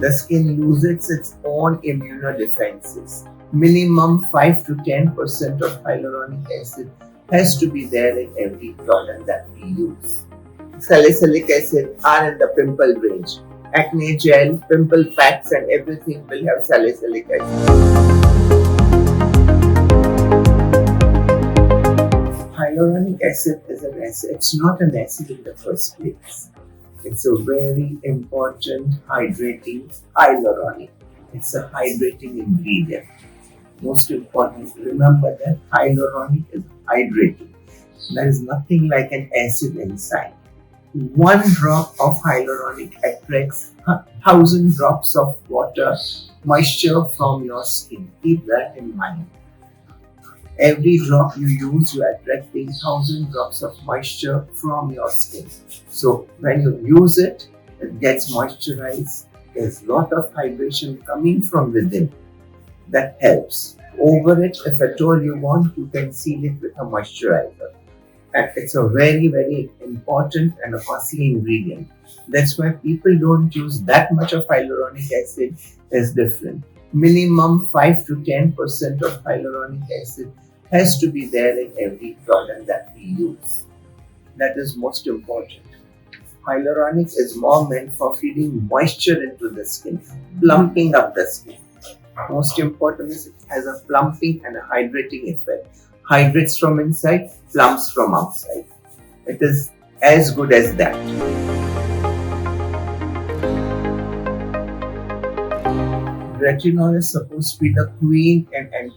the skin loses its own immunodefenses. Minimum 5 to 10% of hyaluronic acid has to be there in every product that we use. Salicylic acid are in the pimple range. Acne gel, pimple packs and everything will have salicylic acid. Hyaluronic acid is an acid. It's not an acid in the first place. It's a very important hydrating hyaluronic. It's a hydrating ingredient. Most important, remember that hyaluronic is hydrating. There is nothing like an acid inside. 1 drop of hyaluronic attracts 1,000 drops of water, moisture from your skin. Keep that in mind. Every drop you use, you are attracting 1,000 drops of moisture from your skin. So when you use it, it gets moisturized. There's a lot of hydration coming from within. That helps. Over it, if at all you want, you can seal it with a moisturizer. And it's a very, very important and a costly ingredient. That's why people don't use that much of hyaluronic acid. Is different. Minimum 5 to 10% of hyaluronic acid has to be there in every product that we use. That is most important. Hyaluronic is more meant for feeding moisture into the skin, plumping up the skin. Most important is it has a plumping and a hydrating effect. Hydrates from inside, plumps from outside. It is as good as that. Retinol is supposed to be the queen in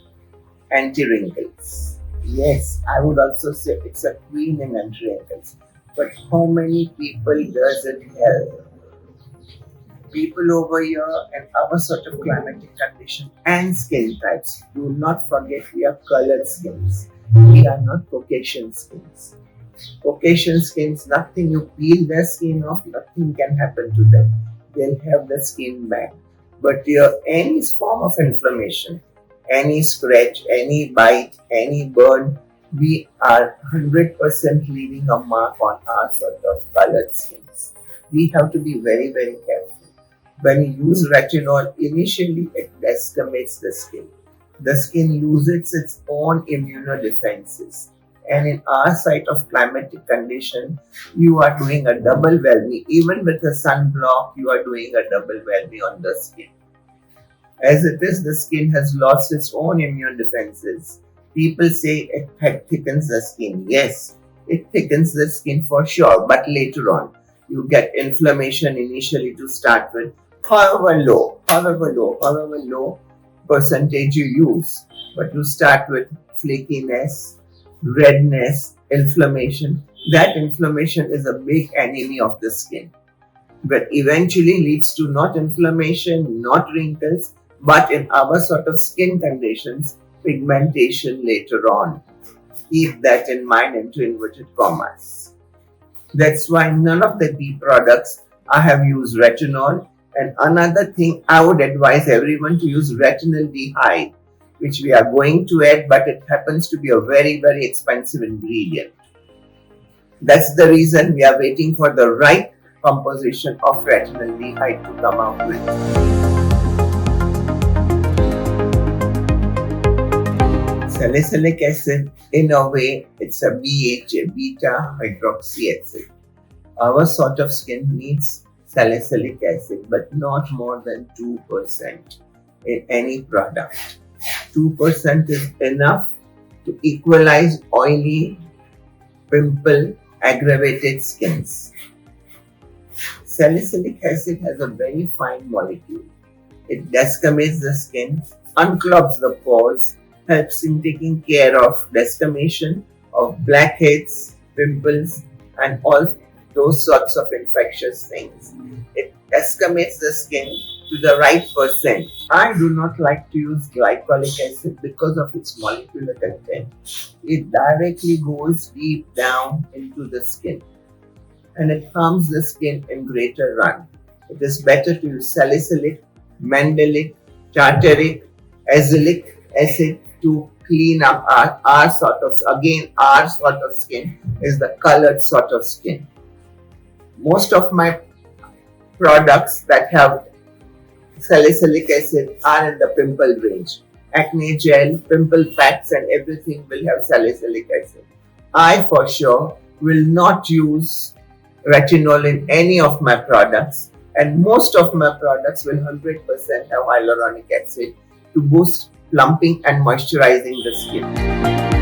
anti-wrinkles. Yes, I would also say it's a queen in anti-wrinkles. But how many people does it help? People over here and our sort of climatic condition and skin types. Do not forget we are colored skins. We are not Caucasian skins. Caucasian skins, nothing you peel their skin off, nothing can happen to them. They'll have the skin back. But any form of inflammation, any scratch, any bite, any burn, we are 100% leaving a mark on our sort of colored skins. We have to be very, very careful. When you use retinol, initially it desquamates the skin. The skin loses its own immunodefenses. And in our site of climatic condition, you are doing a double whelming. Even with the sunblock, you are doing a double whelming on the skin. As it is, the skin has lost its own immune defenses. People say it thickens the skin. Yes, it thickens the skin for sure, but later on, you get inflammation initially to start with. However low percentage you use, but you start with flakiness, redness, inflammation. That inflammation is a big enemy of the skin, but eventually leads to not inflammation, not wrinkles, but in our sort of skin conditions, pigmentation later on. Keep that in mind into inverted commas. That's why none of the B products I have used retinol. And another thing, I would advise everyone to use retinaldehyde, which we are going to add, but it happens to be a very, very expensive ingredient. That's the reason we are waiting for the right composition of retinaldehyde to come out with. Salicylic acid, in a way, it's a BHA, beta hydroxy acid. Our sort of skin needs salicylic acid, but not more than 2% in any product. 2% is enough to equalize oily, pimple, aggravated skins. Salicylic acid has a very fine molecule. It desquamates the skin, unclogs the pores, helps in taking care of desquamation of blackheads, pimples, and all those sorts of infectious things. It desquamates the skin to the right percent. I do not like to use glycolic acid because of its molecular content. It directly goes deep down into the skin and it harms the skin in greater run. It is better to use salicylic, mandelic, tartaric, azelaic acid to clean up our sort of skin is the colored sort of skin. Most of my products that have salicylic acid are in the pimple range. Acne gel, pimple packs and everything will have salicylic acid. I for sure will not use retinol in any of my products, and most of my products will 100% have hyaluronic acid to boost plumping and moisturizing the skin.